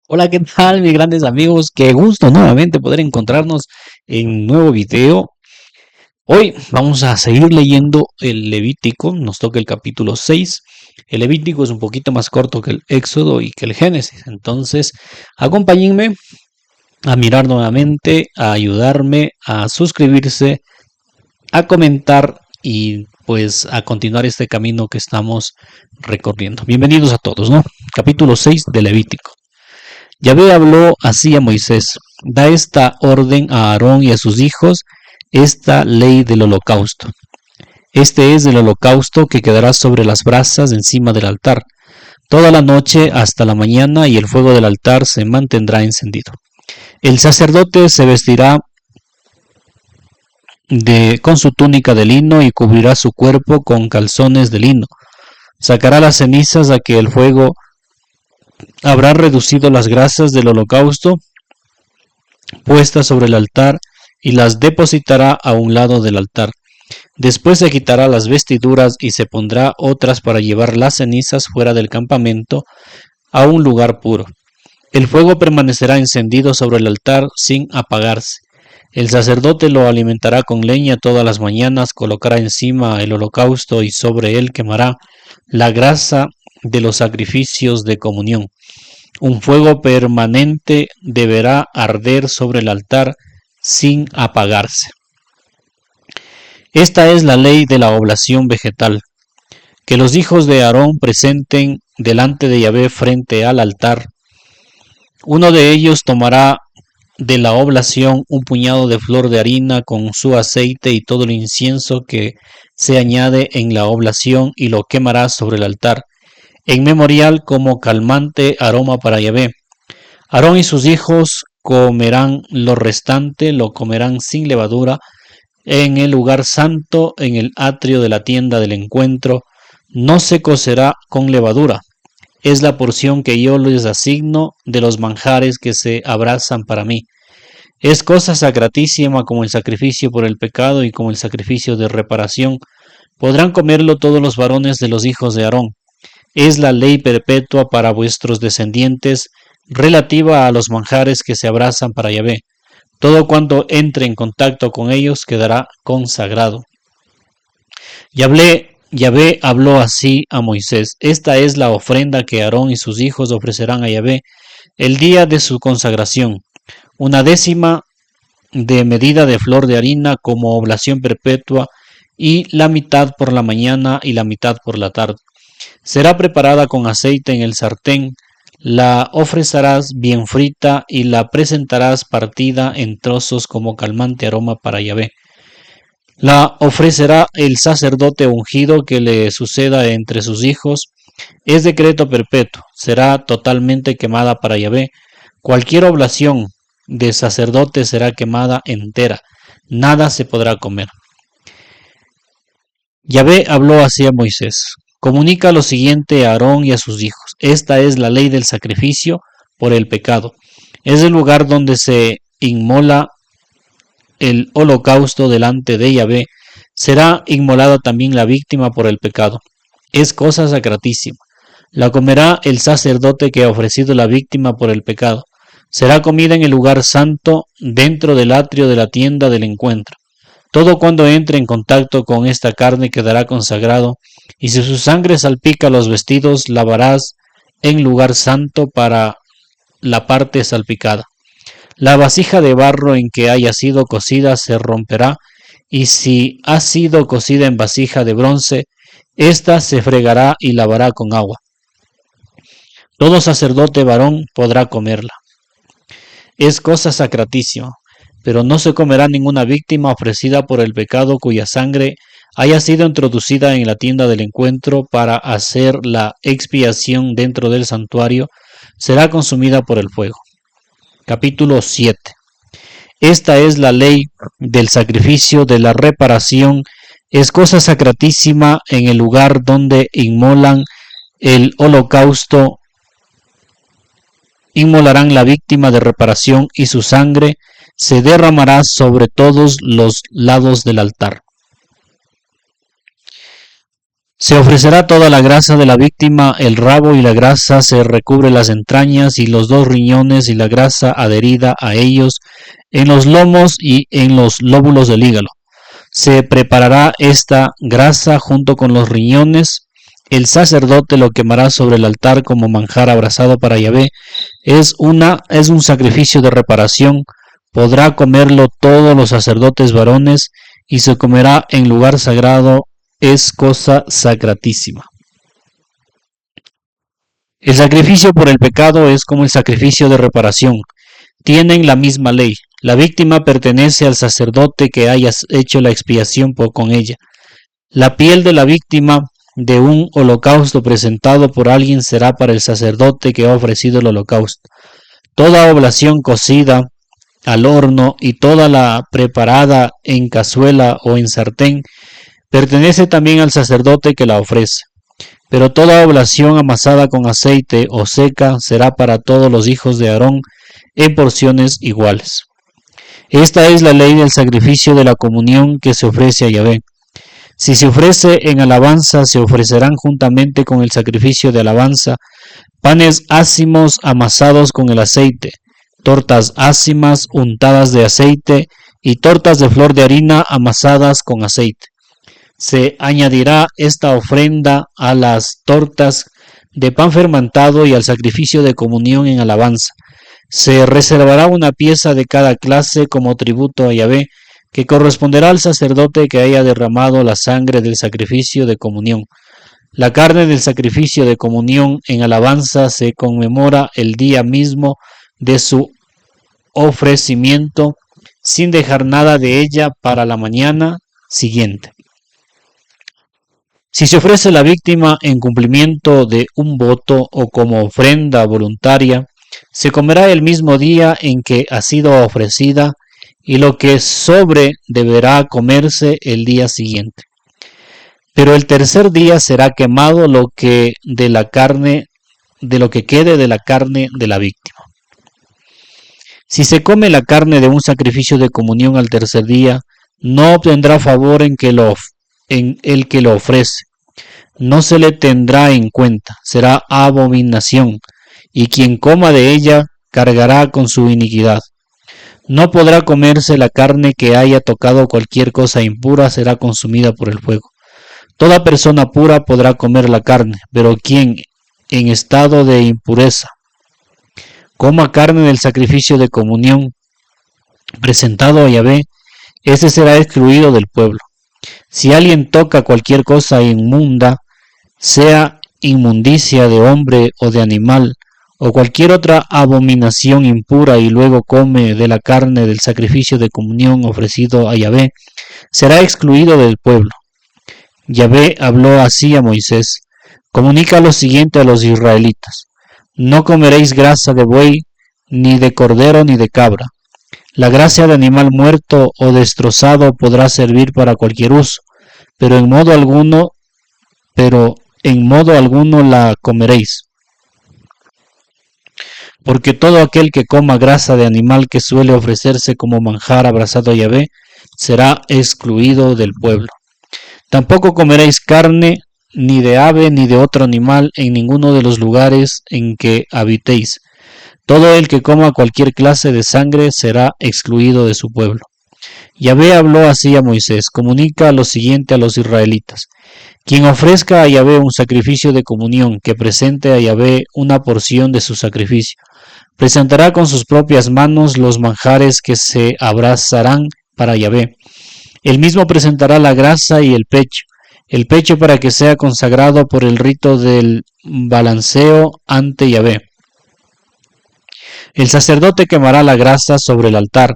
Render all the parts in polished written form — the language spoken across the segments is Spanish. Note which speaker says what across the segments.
Speaker 1: Hola, ¿qué tal, mis grandes amigos? Qué gusto nuevamente poder encontrarnos en un nuevo video. Hoy vamos a seguir leyendo el Levítico, nos toca el capítulo 6. El Levítico es un poquito más corto que el Éxodo y que el Génesis, entonces acompáñenme a mirar nuevamente, a ayudarme, a suscribirse, a comentar y pues a continuar este camino que estamos recorriendo. Bienvenidos a todos, ¿no? Capítulo 6 de Levítico. Yahvé habló así a Moisés: da esta orden a Aarón y a sus hijos, esta ley del holocausto. Este es el holocausto que quedará sobre las brasas encima del altar, toda la noche hasta la mañana, y el fuego del altar se mantendrá encendido. El sacerdote se vestirá con su túnica de lino y cubrirá su cuerpo con calzones de lino. Sacará las cenizas a que el fuego habrá reducido las grasas del holocausto puestas sobre el altar y las depositará a un lado del altar. Después se quitará las vestiduras y se pondrá otras para llevar las cenizas fuera del campamento a un lugar puro. El fuego permanecerá encendido sobre el altar sin apagarse. El sacerdote lo alimentará con leña todas las mañanas, colocará encima el holocausto y sobre él quemará la grasa de los sacrificios de comunión. Un fuego permanente deberá arder sobre el altar sin apagarse. Esta es la ley de la oblación vegetal, que los hijos de Aarón presenten delante de Yahvé frente al altar. Uno de ellos tomará de la oblación un puñado de flor de harina con su aceite y todo el incienso que se añade en la oblación y lo quemará sobre el altar, en memorial como calmante aroma para Yahvé. Aarón y sus hijos comerán lo restante, lo comerán sin levadura, en el lugar santo, en el atrio de la tienda del encuentro. No se cocerá con levadura. Es la porción que yo les asigno de los manjares que se abrazan para mí. Es cosa sacratísima como el sacrificio por el pecado y como el sacrificio de reparación. Podrán comerlo todos los varones de los hijos de Aarón. Es la ley perpetua para vuestros descendientes, relativa a los manjares que se abrazan para Yahvé. Todo cuanto entre en contacto con ellos quedará consagrado. Yahvé habló así a Moisés: esta es la ofrenda que Aarón y sus hijos ofrecerán a Yahvé el día de su consagración: una décima de medida de flor de harina como oblación perpetua, y la mitad por la mañana y la mitad por la tarde. Será preparada con aceite en el sartén, la ofrecerás bien frita y la presentarás partida en trozos como calmante aroma para Yahvé. La ofrecerá el sacerdote ungido que le suceda entre sus hijos. Es decreto perpetuo, será totalmente quemada para Yahvé. Cualquier oblación de sacerdote será quemada entera, nada se podrá comer. Yahvé habló así a Moisés: comunica lo siguiente a Aarón y a sus hijos: esta es la ley del sacrificio por el pecado. Es el lugar donde se inmola el holocausto delante de Yahvé. Será inmolada también la víctima por el pecado. Es cosa sacratísima. La comerá el sacerdote que ha ofrecido la víctima por el pecado. Será comida en el lugar santo, dentro del atrio de la tienda del encuentro. Todo cuando entre en contacto con esta carne quedará consagrado, y si su sangre salpica los vestidos, lavarás en lugar santo para la parte salpicada. La vasija de barro en que haya sido cocida se romperá, y si ha sido cocida en vasija de bronce, ésta se fregará y lavará con agua. Todo sacerdote varón podrá comerla. Es cosa sacratísima, pero no se comerá ninguna víctima ofrecida por el pecado cuya sangre haya sido introducida en la tienda del encuentro para hacer la expiación dentro del santuario, será consumida por el fuego. Capítulo 7. Esta es la ley del sacrificio de la reparación. Es cosa sacratísima en el lugar donde inmolan el holocausto. Inmolarán la víctima de reparación y su sangre se derramará sobre todos los lados del altar. Se ofrecerá toda la grasa de la víctima, el rabo y la grasa se recubre las entrañas y los dos riñones y la grasa adherida a ellos en los lomos y en los lóbulos del hígado. Se preparará esta grasa junto con los riñones. El sacerdote lo quemará sobre el altar como manjar abrasado para Yahvé. Es un sacrificio de reparación. Podrá comerlo todos los sacerdotes varones y se comerá en lugar sagrado. Es cosa sacratísima. El sacrificio por el pecado es como el sacrificio de reparación. Tienen la misma ley. La víctima pertenece al sacerdote que haya hecho la expiación con ella. La piel de la víctima de un holocausto presentado por alguien será para el sacerdote que ha ofrecido el holocausto. Toda oblación cocida al horno y toda la preparada en cazuela o en sartén pertenece también al sacerdote que la ofrece. Pero toda oblación amasada con aceite o seca será para todos los hijos de Aarón en porciones iguales. Esta es la ley del sacrificio de la comunión que se ofrece a Yahvé. Si se ofrece en alabanza, se ofrecerán juntamente con el sacrificio de alabanza panes ácimos amasados con el aceite, tortas ácimas untadas de aceite y tortas de flor de harina amasadas con aceite. Se añadirá esta ofrenda a las tortas de pan fermentado y al sacrificio de comunión en alabanza. Se reservará una pieza de cada clase como tributo a Yahvé, que corresponderá al sacerdote que haya derramado la sangre del sacrificio de comunión. La carne del sacrificio de comunión en alabanza se conmemora el día mismo de su ofrecimiento, sin dejar nada de ella para la mañana siguiente. Si se ofrece la víctima en cumplimiento de un voto o como ofrenda voluntaria, se comerá el mismo día en que ha sido ofrecida y lo que sobre deberá comerse el día siguiente. Pero el tercer día será quemado lo que quede de la carne de la víctima. Si se come la carne de un sacrificio de comunión al tercer día, no obtendrá favor en el que lo ofrece. No se le tendrá en cuenta, será abominación, y quien coma de ella cargará con su iniquidad. No podrá comerse la carne que haya tocado cualquier cosa impura, será consumida por el fuego. Toda persona pura podrá comer la carne, pero quien en estado de impureza coma carne del sacrificio de comunión presentado a Yahvé, ese será excluido del pueblo. Si alguien toca cualquier cosa inmunda, sea inmundicia de hombre o de animal, o cualquier otra abominación impura y luego come de la carne del sacrificio de comunión ofrecido a Yahvé, será excluido del pueblo. Yahvé habló así a Moisés: comunica lo siguiente a los israelitas: no comeréis grasa de buey, ni de cordero, ni de cabra. La grasa de animal muerto o destrozado podrá servir para cualquier uso, pero en modo alguno la comeréis. Porque todo aquel que coma grasa de animal que suele ofrecerse como manjar abrasado a Yahvé será excluido del pueblo. Tampoco comeréis carne ni de ave ni de otro animal en ninguno de los lugares en que habitéis. Todo el que coma cualquier clase de sangre será excluido de su pueblo. Yahvé habló así a Moisés: comunica lo siguiente a los israelitas: quien ofrezca a Yahvé un sacrificio de comunión, que presente a Yahvé una porción de su sacrificio, presentará con sus propias manos los manjares que se abrazarán para Yahvé. Él mismo presentará la grasa y el pecho para que sea consagrado por el rito del balanceo ante Yahvé. El sacerdote quemará la grasa sobre el altar.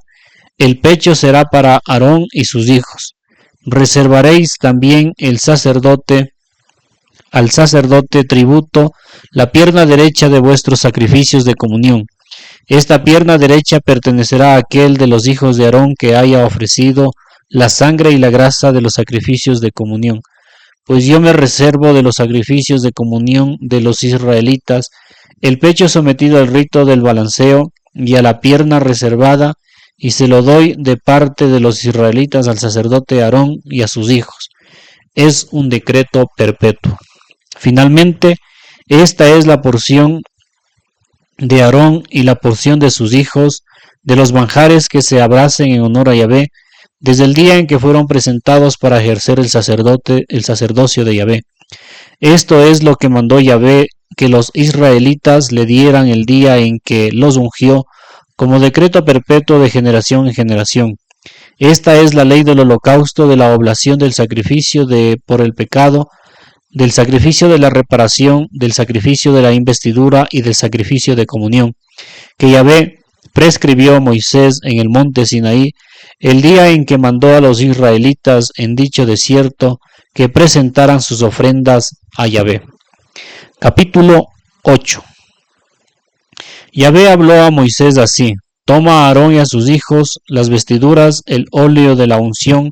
Speaker 1: El pecho será para Aarón y sus hijos. Reservaréis también al sacerdote tributo, la pierna derecha de vuestros sacrificios de comunión. Esta pierna derecha pertenecerá a aquel de los hijos de Aarón que haya ofrecido la sangre y la grasa de los sacrificios de comunión. Pues yo me reservo de los sacrificios de comunión de los israelitas el pecho sometido al rito del balanceo y a la pierna reservada, y se lo doy de parte de los israelitas al sacerdote Aarón y a sus hijos. es un decreto perpetuo. Finalmente, esta es la porción de Aarón y la porción de sus hijos, de los manjares que se abracen en honor a Yahvé, desde el día en que fueron presentados para ejercer el sacerdocio de Yahvé. Esto es lo que mandó Yahvé que los israelitas le dieran el día en que los ungió, como decreto perpetuo de generación en generación. Esta es la ley del holocausto, de la oblación, del sacrificio por el pecado, del sacrificio de la reparación, del sacrificio de la investidura y del sacrificio de comunión, que Yahvé prescribió a Moisés en el monte Sinaí, el día en que mandó a los israelitas en dicho desierto que presentaran sus ofrendas a Yahvé. Capítulo 8. Yahvé habló a Moisés así: Toma a Aarón y a sus hijos las vestiduras, el óleo de la unción,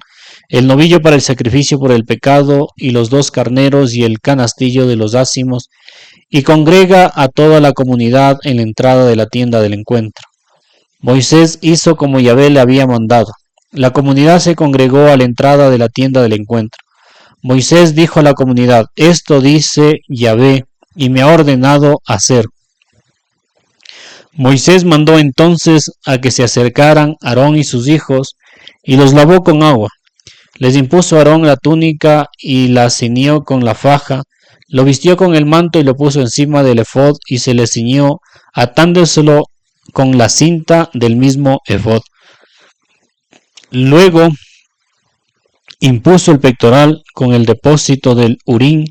Speaker 1: el novillo para el sacrificio por el pecado, y los 2 carneros y el canastillo de los ácimos, y congrega a toda la comunidad en la entrada de la tienda del encuentro. Moisés hizo como Yahvé le había mandado. La comunidad se congregó a la entrada de la tienda del encuentro. Moisés dijo a la comunidad: Esto dice Yahvé, y me ha ordenado hacer. Moisés mandó entonces a que se acercaran Aarón y sus hijos, y los lavó con agua. Les impuso a Aarón la túnica y la ciñó con la faja, lo vistió con el manto y lo puso encima del efod, y se le ciñó atándoselo con la cinta del mismo efod. Luego impuso el pectoral con el depósito del Urín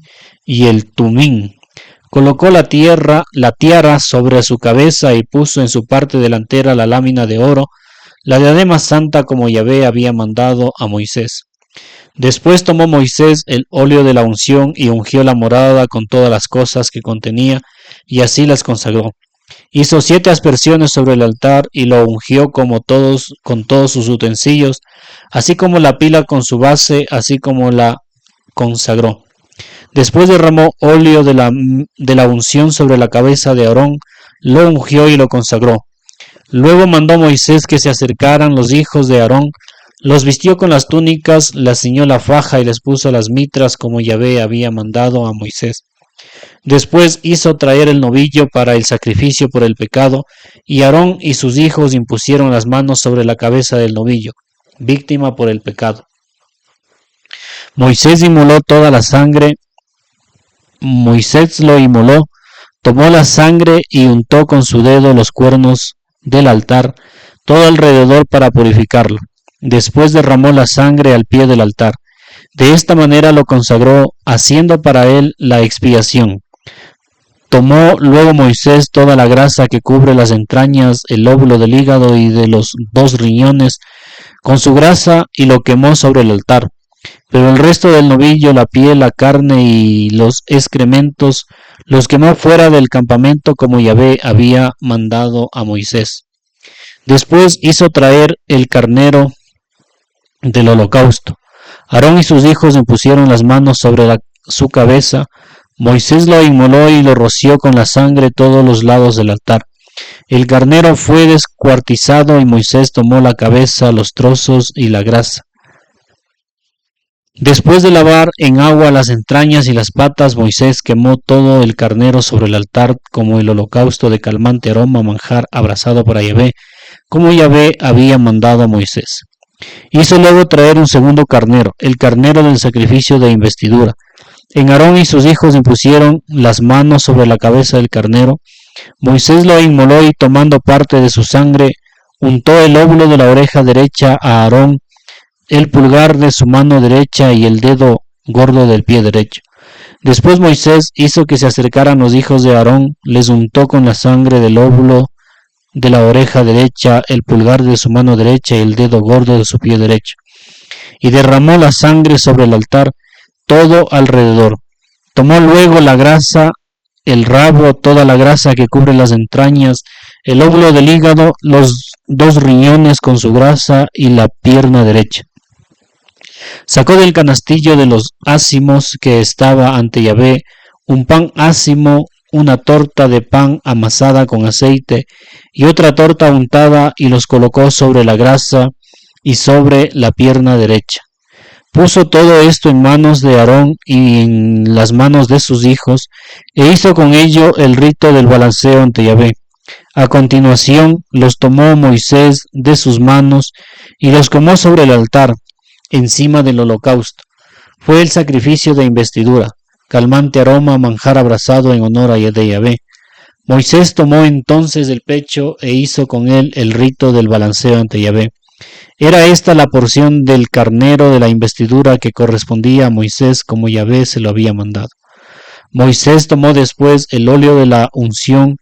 Speaker 1: y el Tumín. Colocó la tiara sobre su cabeza y puso en su parte delantera la lámina de oro, la diadema santa como Yahvé había mandado a Moisés. Después tomó Moisés el óleo de la unción y ungió la morada con todas las cosas que contenía, y así las consagró. Hizo 7 aspersiones sobre el altar y lo ungió con todos sus utensilios, así como la pila con su base, así como la consagró. Después derramó óleo de la unción sobre la cabeza de Aarón, lo ungió y lo consagró. Luego mandó Moisés que se acercaran los hijos de Aarón, los vistió con las túnicas, les ciñó la faja y les puso las mitras como Yahvé había mandado a Moisés. Después hizo traer el novillo para el sacrificio por el pecado, y Aarón y sus hijos impusieron las manos sobre la cabeza del novillo, víctima por el pecado. Moisés lo inmoló, tomó la sangre y untó con su dedo los cuernos del altar, todo alrededor para purificarlo. Después derramó la sangre al pie del altar. De esta manera lo consagró, haciendo para él la expiación. Tomó luego Moisés toda la grasa que cubre las entrañas, el lóbulo del hígado y de los 2 riñones, con su grasa, y lo quemó sobre el altar. Pero el resto del novillo, la piel, la carne y los excrementos, los quemó fuera del campamento como Yahvé había mandado a Moisés. Después hizo traer el carnero del holocausto. Aarón y sus hijos impusieron las manos sobre su cabeza. Moisés lo inmoló y lo roció con la sangre todos los lados del altar. El carnero fue descuartizado y Moisés tomó la cabeza, los trozos y la grasa. Después de lavar en agua las entrañas y las patas, Moisés quemó todo el carnero sobre el altar como el holocausto de calmante aroma, manjar abrasado para Yahvé, como Yahvé había mandado a Moisés. Hizo luego traer un segundo carnero, el carnero del sacrificio de investidura. En Aarón y sus hijos impusieron las manos sobre la cabeza del carnero. Moisés lo inmoló y tomando parte de su sangre, untó el óvulo de la oreja derecha a Aarón, el pulgar de su mano derecha y el dedo gordo del pie derecho. Después Moisés hizo que se acercaran los hijos de Aarón, les untó con la sangre del óvulo de la oreja derecha, el pulgar de su mano derecha y el dedo gordo de su pie derecho, y derramó la sangre sobre el altar todo alrededor. Tomó luego la grasa, el rabo, toda la grasa que cubre las entrañas, el óvulo del hígado, los 2 riñones con su grasa y la pierna derecha. Sacó del canastillo de los ácimos que estaba ante Yahvé un pan ácimo, una torta de pan amasada con aceite y otra torta untada, y los colocó sobre la grasa y sobre la pierna derecha. Puso todo esto en manos de Aarón y en las manos de sus hijos, e hizo con ello el rito del balanceo ante Yahvé. A continuación los tomó Moisés de sus manos y los quemó sobre el altar, encima del holocausto. Fue el sacrificio de investidura, calmante aroma, manjar abrasado en honor a Yahvé. Moisés tomó entonces el pecho e hizo con él el rito del balanceo ante Yahvé. Era esta la porción del carnero de la investidura que correspondía a Moisés como Yahvé se lo había mandado. Moisés tomó después el óleo de la unción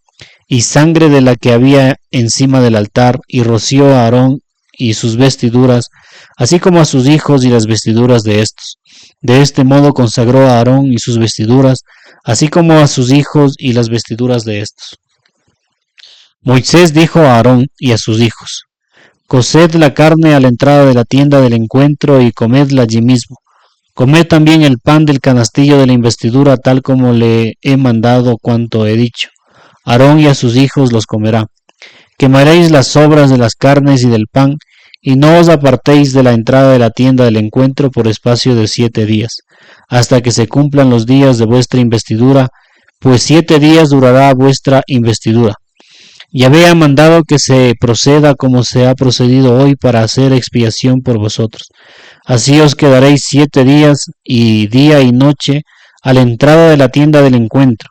Speaker 1: y sangre de la que había encima del altar y roció a Aarón y sus vestiduras, así como a sus hijos y las vestiduras de estos. De este modo consagró a Aarón y sus vestiduras, así como a sus hijos y las vestiduras de estos. Moisés dijo a Aarón y a sus hijos: Coced la carne a la entrada de la tienda del encuentro y comedla allí mismo. Comed también el pan del canastillo de la investidura, tal como le he mandado cuanto he dicho. Aarón y a sus hijos los comerá. Quemaréis las sobras de las carnes y del pan, y no os apartéis de la entrada de la tienda del encuentro por espacio de 7 días, hasta que se cumplan los días de vuestra investidura, pues 7 días durará vuestra investidura. Yahvé ha mandado que se proceda como se ha procedido hoy para hacer expiación por vosotros. Así os quedaréis 7 días y día y noche a la entrada de la tienda del encuentro,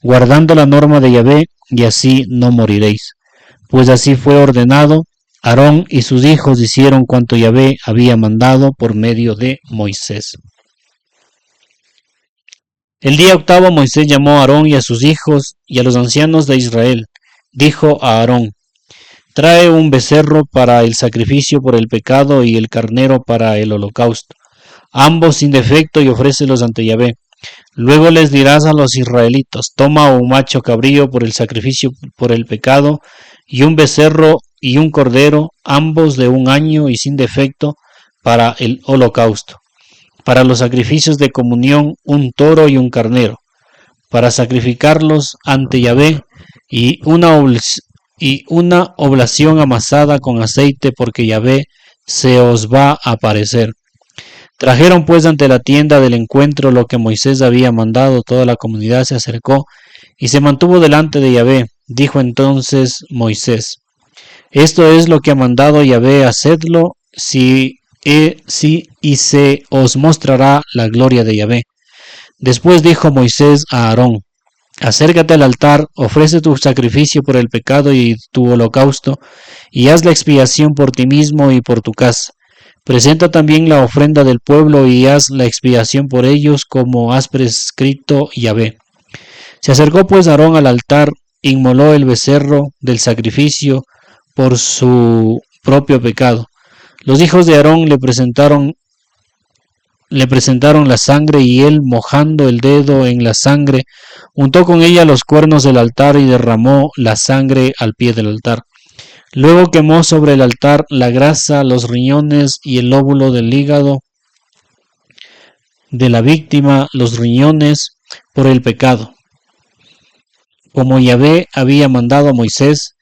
Speaker 1: guardando la norma de Yahvé, y así no moriréis. Pues así fue ordenado. Aarón y sus hijos hicieron cuanto Yahvé había mandado por medio de Moisés. El día octavo Moisés llamó a Aarón y a sus hijos y a los ancianos de Israel. Dijo a Aarón: Trae un becerro para el sacrificio por el pecado y el carnero para el holocausto, ambos sin defecto, y ofrécelos ante Yahvé. Luego les dirás a los israelitas: Toma un macho cabrío por el sacrificio por el pecado, y un becerro y un cordero, ambos de 1 año y sin defecto, para el holocausto. Para los sacrificios de comunión, un toro y un carnero, para sacrificarlos ante Yahvé, y una oblación amasada con aceite, porque Yahvé se os va a aparecer. Trajeron pues ante la tienda del encuentro lo que Moisés había mandado. Toda la comunidad se acercó y se mantuvo delante de Yahvé. Dijo entonces Moisés: Esto es lo que ha mandado Yahvé, hacedlo, y se os mostrará la gloria de Yahvé. Después dijo Moisés a Aarón: Acércate al altar, ofrece tu sacrificio por el pecado y tu holocausto, y haz la expiación por ti mismo y por tu casa. Presenta también la ofrenda del pueblo y haz la expiación por ellos, como has prescrito Yahvé. Se acercó pues Aarón al altar, inmoló el becerro del sacrificio por su propio pecado. Los hijos de Aarón le presentaron la sangre, y él, mojando el dedo en la sangre, untó con ella los cuernos del altar y derramó la sangre al pie del altar. Luego quemó sobre el altar la grasa, los riñones y el lóbulo del hígado de la víctima, los riñones por el pecado, como Yahvé había mandado a Moisés,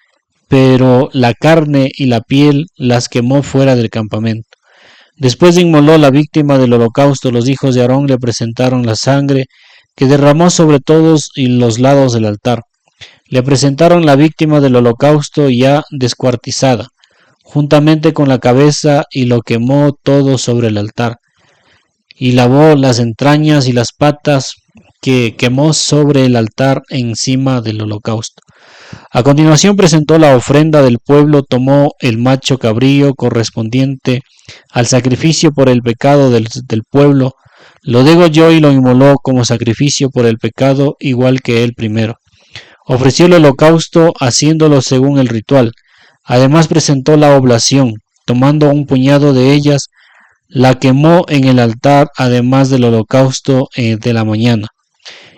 Speaker 1: pero la carne y la piel las quemó fuera del campamento. Después inmoló la víctima del holocausto. Los hijos de Aarón le presentaron la sangre que derramó sobre todos los lados del altar. Le presentaron la víctima del holocausto ya descuartizada, juntamente con la cabeza, y lo quemó todo sobre el altar. Y lavó las entrañas y las patas que quemó sobre el altar encima del holocausto. A continuación presentó la ofrenda del pueblo, tomó el macho cabrío correspondiente al sacrificio por el pecado del pueblo, lo degolló y lo inmoló como sacrificio por el pecado, igual que el primero. Ofreció el holocausto haciéndolo según el ritual. Además presentó la oblación, tomando un puñado de ellas, la quemó en el altar, además del holocausto de la mañana.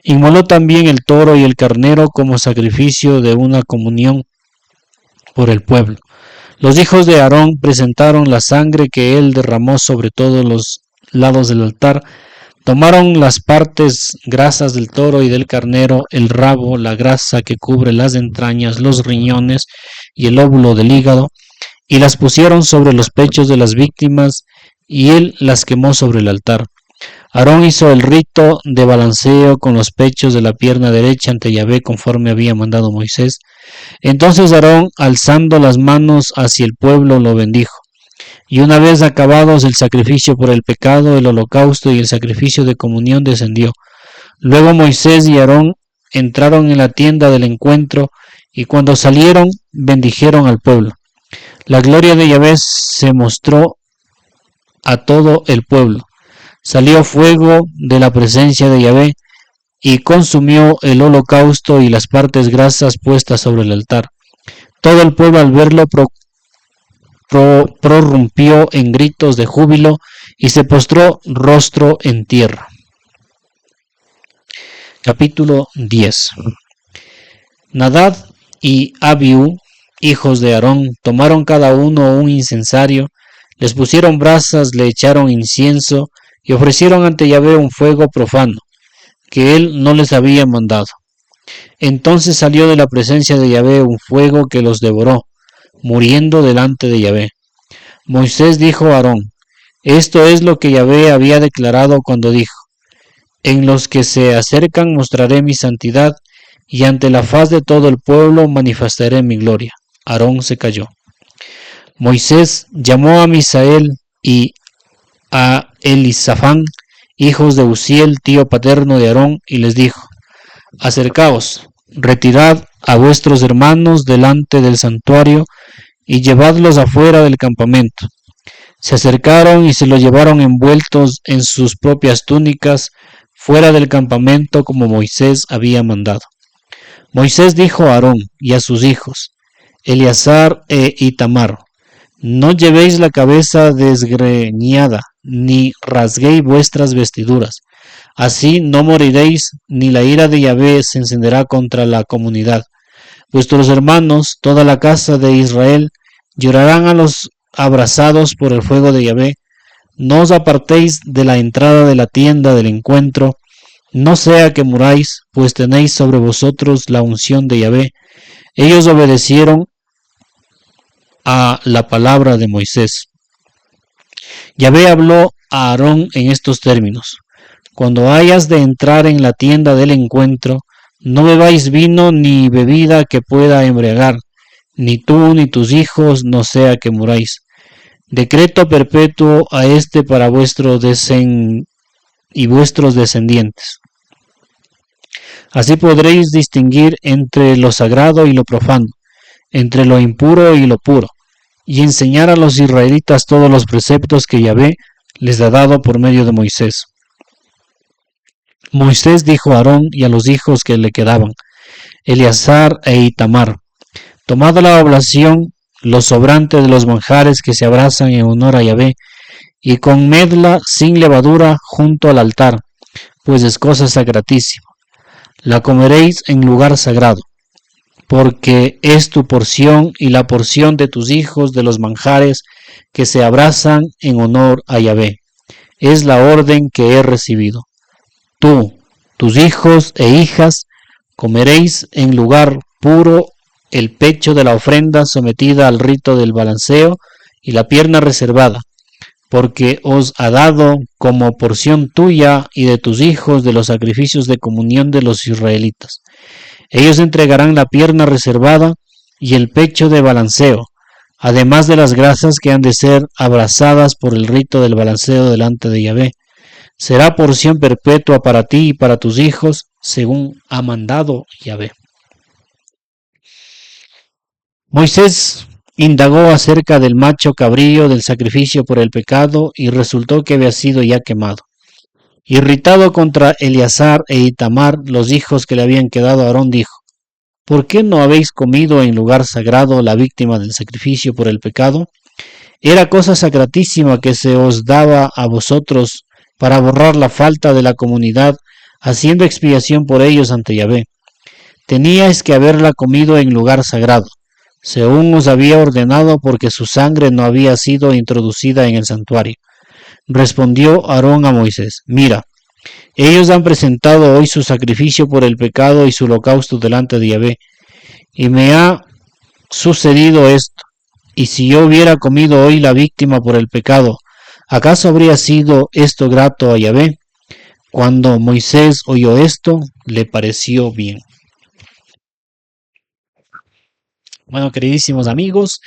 Speaker 1: Inmoló también el toro y el carnero como sacrificio de una comunión por el pueblo. Los hijos de Aarón presentaron la sangre que él derramó sobre todos los lados del altar. Tomaron las partes grasas del toro y del carnero, el rabo, la grasa que cubre las entrañas, los riñones y el lóbulo del hígado, y las pusieron sobre los pechos de las víctimas, y él las quemó sobre el altar. Aarón hizo el rito de balanceo con los pechos de la pierna derecha ante Yahvé conforme había mandado Moisés. Entonces Aarón, alzando las manos hacia el pueblo, lo bendijo. Y una vez acabados el sacrificio por el pecado, el holocausto y el sacrificio de comunión descendió. Luego Moisés y Aarón entraron en la tienda del encuentro y cuando salieron bendijeron al pueblo. La gloria de Yahvé se mostró a todo el pueblo. Salió fuego de la presencia de Yahvé y consumió el holocausto y las partes grasas puestas sobre el altar. Todo el pueblo al verlo prorrumpió en gritos de júbilo y se postró rostro en tierra. Capítulo 10. Nadab y Abiú, hijos de Aarón, tomaron cada uno un incensario, les pusieron brasas, le echaron incienso y ofrecieron ante Yahvé un fuego profano, que él no les había mandado. Entonces salió de la presencia de Yahvé un fuego que los devoró, muriendo delante de Yahvé. Moisés dijo a Aarón: esto es lo que Yahvé había declarado cuando dijo: en los que se acercan mostraré mi santidad, y ante la faz de todo el pueblo manifestaré mi gloria. Aarón se calló. Moisés llamó a Misael y a Elisafán, hijos de Uziel, tío paterno de Aarón, y les dijo: acercaos, retirad a vuestros hermanos delante del santuario y llevadlos afuera del campamento. Se acercaron y se los llevaron envueltos en sus propias túnicas fuera del campamento como Moisés había mandado. Moisés dijo a Aarón y a sus hijos, Eleazar e Itamar: no llevéis la cabeza desgreñada, ni rasguéis vuestras vestiduras. Así no moriréis, ni la ira de Yahvé se encenderá contra la comunidad. Vuestros hermanos, toda la casa de Israel, llorarán a los abrasados por el fuego de Yahvé. No os apartéis de la entrada de la tienda del encuentro, no sea que muráis, pues tenéis sobre vosotros la unción de Yahvé. Ellos obedecieron a la palabra de Moisés. Yahvé habló a Aarón en estos términos: cuando hayas de entrar en la tienda del encuentro, no bebáis vino ni bebida que pueda embriagar, ni tú ni tus hijos, no sea que muráis. Decreto perpetuo a este para vuestros descendientes. Así podréis distinguir entre lo sagrado y lo profano, entre lo impuro y lo puro, y enseñar a los israelitas todos los preceptos que Yahvé les ha dado por medio de Moisés. Moisés dijo a Aarón y a los hijos que le quedaban, Eleazar e Itamar: tomad la oblación, lo sobrante de los manjares que se abrazan en honor a Yahvé, y comedla sin levadura junto al altar, pues es cosa sacratísima. La comeréis en lugar sagrado, porque es tu porción y la porción de tus hijos de los manjares que se abrazan en honor a Yahvé. Es la orden que he recibido. Tú, tus hijos e hijas, comeréis en lugar puro el pecho de la ofrenda sometida al rito del balanceo y la pierna reservada, porque os ha dado como porción tuya y de tus hijos de los sacrificios de comunión de los israelitas. Ellos entregarán la pierna reservada y el pecho de balanceo, además de las grasas que han de ser abrazadas por el rito del balanceo delante de Yahvé. Será porción perpetua para ti y para tus hijos, según ha mandado Yahvé. Moisés indagó acerca del macho cabrío del sacrificio por el pecado y resultó que había sido ya quemado. Irritado contra Eleazar e Itamar, los hijos que le habían quedado a Aarón, dijo: ¿por qué no habéis comido en lugar sagrado la víctima del sacrificio por el pecado? Era cosa sacratísima que se os daba a vosotros para borrar la falta de la comunidad, haciendo expiación por ellos ante Yahvé. Teníais que haberla comido en lugar sagrado, según os había ordenado, porque su sangre no había sido introducida en el santuario. Respondió Aarón a Moisés: mira, ellos han presentado hoy su sacrificio por el pecado y su holocausto delante de Yahvé, y me ha sucedido esto, y si yo hubiera comido hoy la víctima por el pecado, ¿Acaso habría sido esto grato a Yahvé? Cuando Moisés oyó esto, le pareció bien. Bueno, queridísimos amigos,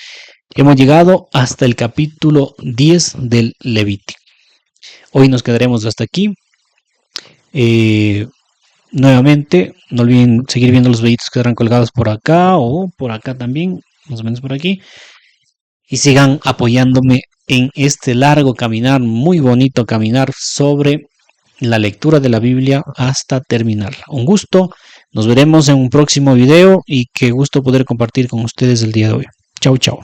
Speaker 1: hemos llegado hasta el capítulo 10 del Levítico. Hoy nos quedaremos hasta aquí. Nuevamente, no olviden seguir viendo los videitos que quedarán colgados por acá o por acá también, más o menos por aquí. Y sigan apoyándome en este largo caminar, muy bonito caminar sobre la lectura de la Biblia hasta terminarla. Un gusto, nos veremos en un próximo video y qué gusto poder compartir con ustedes el día de hoy. Chau, chau.